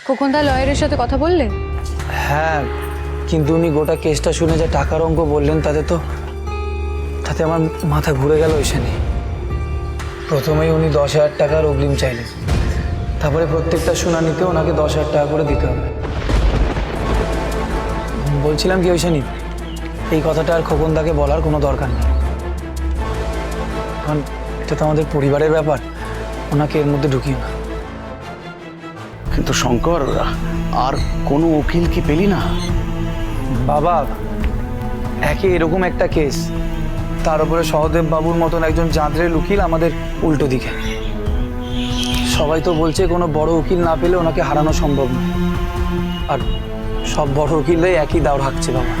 খোকনদা লয়ারের সাথে কথা বললে? হ্যাঁ, কিন্তু উনি গোটা কেসটা শুনে যে টাকার অঙ্ক বললেন তাতে আমার মাথা ঘুরে গেল। ওইখানে প্রথমেই উনি 10,000 টাকার অগ্রিম চাইলেন, তারপরে প্রত্যেকটা শুনানিতে ওনাকে 10,000 টাকা করে দিতে হবে। বলছিলাম কি ওইখানে এই কথাটা আর খোকনদাকে বলার কোনো দরকার নেই, কারণ এটা তো আমাদের পরিবারের ব্যাপার। ওনাকে এর মধ্যে ঢুকিও না। কিন্তু শঙ্কর, আর কোনো উকিল কি পেলি না? বাবা, একে এরকম একটা কেস, তার উপরে সহদেব বাবুর মতন একজন জাঁদরেল উকিল আমাদের উল্টো দিকে। সবাই তো বলছে কোনো বড় উকিল না পেলে ওনাকে হারানো সম্ভব নয়, আর সব বড় উকিলরাই একই দাও রাখছে বাবা।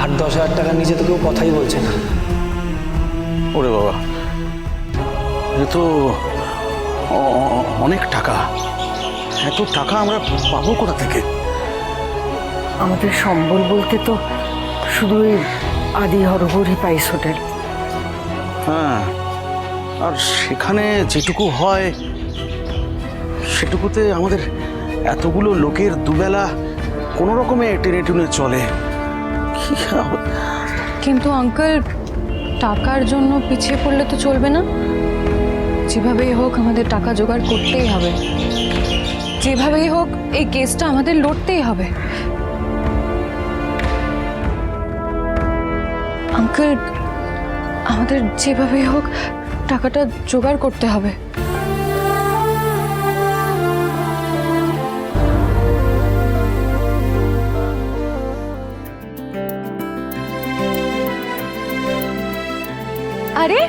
8-10 হাজার টাকার নিচে তো কেউ কথাই বলছে না। ওরে বাবা, এ তো অনেক টাকা। এত টাকা আমরা পাবো কোথা থেকে? আমাদের সম্বল বলতে তো শুধু ওই আদি হরগৌরী পাইস হোটেল। হ্যাঁ, আর সেখানে যেটুকু হয় সেটুকুতে আমাদের এতগুলো লোকের দুবেলা কোনো রকমে টেনে টুনে চলে। কি কিন্তু আঙ্কেল, টাকার জন্য পিছিয়ে পড়লে তো চলবে না। যেভাবেই হোক আমাদের টাকা জোগাড় করতেই হবে, যেভাবেই হোক এই কেসটা আমাদের লড়তেই হবে। আঙ্কেল, আমাদের যেভাবেই হোক টাকাটা জোগাড় করতে হবে। আরে,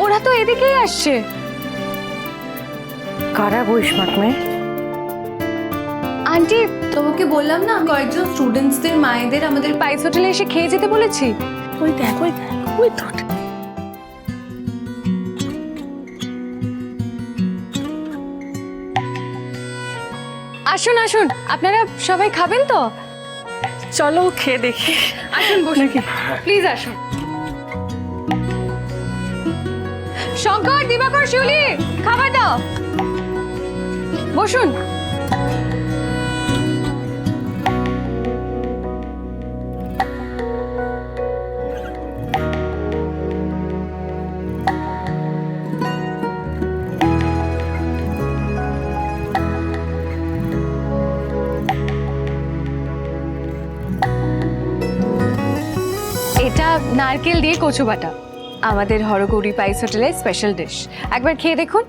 ওরা তো এদিকেই আসছে। কারা গো ইসমাত মেয়ে? আন্টি, তোমাকে বললাম না কয়েকজন স্টুডেন্টসদের মায়েদের আমাদের পাইস হোটেলে এসে খেয়ে যেতে বলেছি। ওই দেখ, ওই তো। আসুন আসুন, আপনারা সবাই খাবেন তো? চলো খেয়ে দেখি। আসুন, বসুন, প্লিজ আসুন। শঙ্কর, দিবাকর, শিউলি, খাবার দাও, বসুন। এটা নারকেল দিয়ে কচু বাটা, আমাদের হরগৌরী পাইস হোটেলের স্পেশাল ডিশ। একবার খেয়ে দেখুন।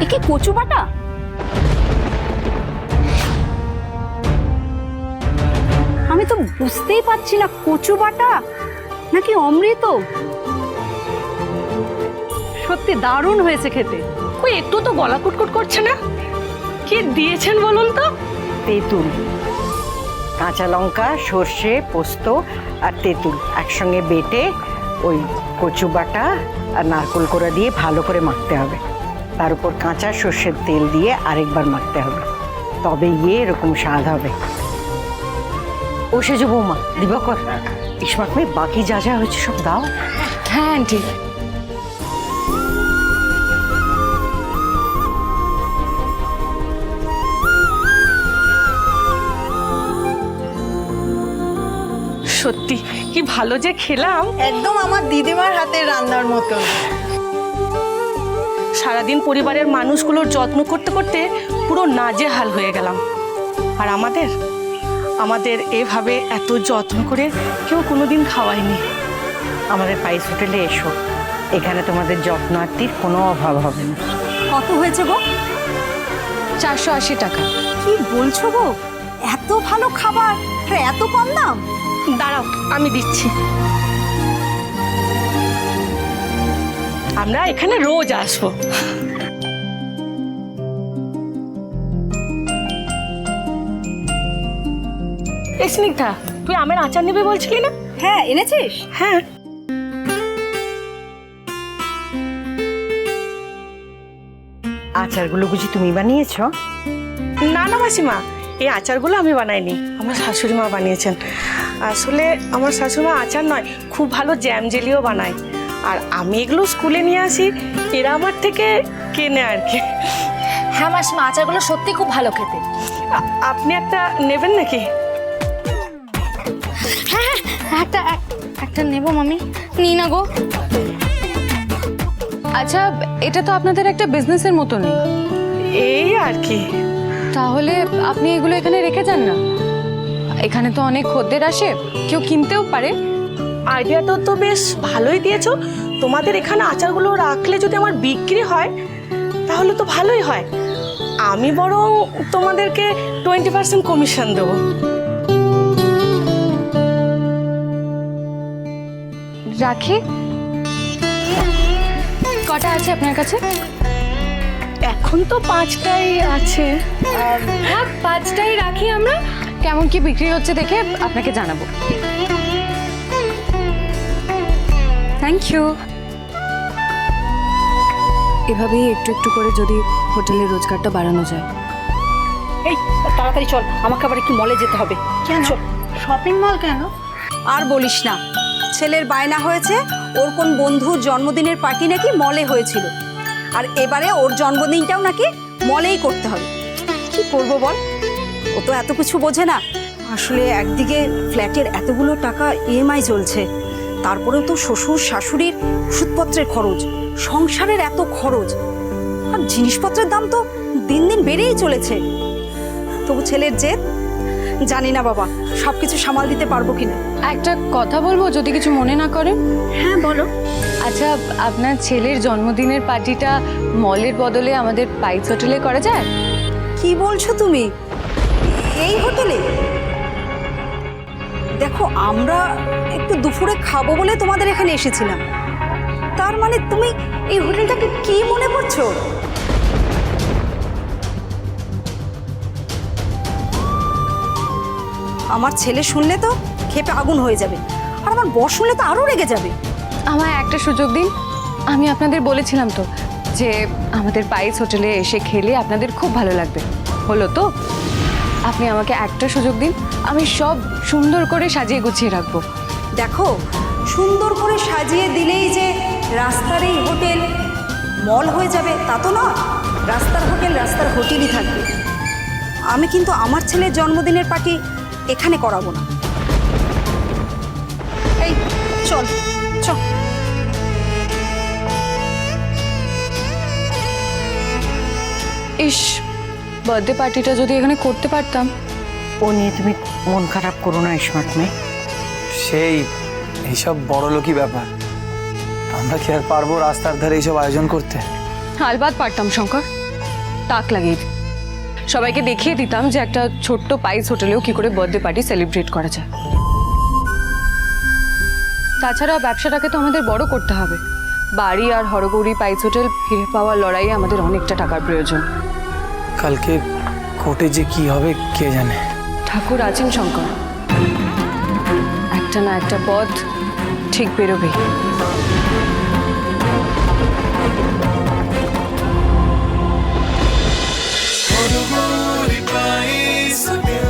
একে কচু বাটা? আমি তো বুঝতেই পারছি না, কচু বাটা নাকি অমৃত। সত্যি দারুণ হয়েছে খেতে। ওই একটু তো গলা কুটকুট করছে না। কি দিয়েছেন বলুন তো? তেঁতুল, কাঁচা লঙ্কা, সর্ষে, পোস্ত আর তেঁতুল একসঙ্গে বেটে ওই কচু বাটা আর নারকেল কোড়া দিয়ে ভালো করে মাখতে হবে। তার উপর কাঁচা সর্ষের তেল দিয়ে আরেকবার মাখতে হবে, তবে এরকম স্বাদ হবে। ও সেজো বৌমা, দিবাকর, ইসমাত মেয়ে, বাকি যা যা হয়েছে সব দাও। হ্যাঁ আন্টি। সত্যি কি ভালো যে খেলাম। একদম আমার দিদিমার হাতের রান্নার মতো। সারাদিন পরিবারের মানুষগুলোর যত্ন করতে করতে পুরো নাজেহাল হয়ে গেলাম। আর আমাদের এভাবে এত যত্ন করে কেউ কোনোদিন খাওয়ায়নি। আমাদের পাইস হোটেলে এসো, এখানে তোমাদের যত্নার্থীর কোনো অভাব হবে না। কত হয়েছে গো? 480 টাকা। কি বলছো গো? এত ভালো খাবার আর এত কম দাম? দাঁড়াও, আমি দিচ্ছি। আমরা এখানে রোজ আসবো। স্নিগ্ধা, তুই আমের আচার নেবে বলছিলি না? হ্যাঁ, এনেছিস? হ্যাঁ। আচারগুলো বুঝি তুমি বানিয়েছো? না না মাসিমা, এই আচারগুলো আমি বানাইনি, আমার শাশুড়ি মা বানিয়েছেন। আসলে আমার শাশুড়িমা আচার নয়, খুব ভালো জ্যাম জেলিও বানায়। আর আমি এগুলো স্কুলে নিয়ে আসি, এরা আমার থেকে কেনে আর কি। হ্যাঁ মাসিমা, আচারগুলো সত্যি খুব ভালো খেতে। আপনি একটা নেবেন নাকি? হ্যাঁ একটা একটা নেব মামি, নিই না গো। আচ্ছা, এটা তো আপনাদের একটা বিজনেসের মতনই। এই আর কি। তাহলে আপনি এগুলো এখানে রেখে যান না, এখানে তো অনেক খদ্দের আসে, কেউ কিনতেও পারে। আইডিয়াটা তো বেশ ভালোই দিয়েছো। তোমাদের এখানে আচারগুলো রাখলে যদি আমার বিক্রি হয় তাহলে তো ভালোই হয়। আমি বরং তোমাদেরকে 20% কমিশন দেবো। রাখি, কটা আছে আপনার কাছে? এখন তো 5টাই আছে। হ্যাঁ 5টাই রাখি আমরা, কেমন কি বিক্রি হচ্ছে দেখে আপনাকে জানাবো। Thank you. এভাবেই একটু একটু করে যদি হোটেলের রোজগারটা বাড়ানো যায়। এই তাড়াতাড়ি চল, আমাকে আবার একটু মলে যেতে হবে। কেন? শপিং মল কেন? আর বলিস না, ছেলের বায়না হয়েছে ওর কোন বন্ধুর জন্মদিনের পার্টি নাকি মলে হয়েছিল, আর এবারে ওর জন্মদিনটাও নাকি মলেই করতে হবে। কি করবো বল, ও তো এত কিছু বোঝে না। আসলে একদিকে ফ্ল্যাটের এতগুলো টাকা ইএমআই চলছে, তারপরেও তো শ্বশুর শাশুড়ির ওষুধপত্রের খরচ, সংসারের এত খরচ, আর জিনিসপত্রের দাম তো দিন দিন বেড়েই চলেছে। তবু ছেলের জেদ, জানি না বাবা সব কিছু সামাল দিতে পারবো কিনা। একটা কথা বলবো যদি কিছু মনে না করেন? হ্যাঁ বলো। আচ্ছা, আপনার ছেলের জন্মদিনের পার্টিটা মলের বদলে আমাদের পাইস হোটেলে করা যায়? কি বলছো তুমি? এই হোটেলে? দেখো, আমরা একটু দুপুরে খাবো বলে তোমাদের এখানে এসেছিলাম, তার মানে তুমি এই হোটেলটাকে কি মনে করছো? আমার ছেলে শুনলে তো ক্ষেপে আগুন হয়ে যাবে, আর আমার বর শুনলে তো আরো রেগে যাবে। আমায় একটা সুযোগ দিন, আমি আপনাদের বলেছিলাম তো যে আমাদের পাইস হোটেলে এসে খেলে আপনাদের খুব ভালো লাগবে, হলো তো? আপনি আমাকে একটা সুযোগ দিন, আমি সব সুন্দর করে সাজিয়ে গুছিয়ে রাখবো। দেখো, সুন্দর করে সাজিয়ে দিলেই যে রাস্তার এই হোটেল মল হয়ে যাবে তা তো না। রাস্তার হোটেল রাস্তার হোটেলই থাকবে। আমি কিন্তু আমার ছেলের জন্মদিনের পার্টি এখানে করাবো না। এই চল চল। ইস, বার্থডে পার্টিটা যদি এখানে করতে পারতাম। ও নিয়ে তুমি মন খারাপ করো না স্মার্ট মেয়ে। সেই এইসব বড়লোকি ব্যাপার, আমরা কি আর পারবো রাস্তার ধারে এইসব আয়োজন করতে? আলবাত পারতাম শঙ্কর, তাক লাগিয়ে দিই। সবাইকে দেখিয়ে দিতাম যে একটা ছোট্ট পাইস হোটেলেও কি করে বার্থডে পার্টি সেলিব্রেট করা যায়। তাছাড়া ব্যবসাটাকে তো আমাদের বড় করতে হবে। বাড়ি আর হরগৌরী পাইস হোটেল ফিরে পাওয়ার লড়াইয়ে আমাদের অনেকটা টাকার প্রয়োজন। কালকে কোর্টে যে কি হবে কে জানে। ঠাকুর আছেন শঙ্কর, একটা না একটা পথ ঠিক বেরোবেই। Horohori Pais Hotel.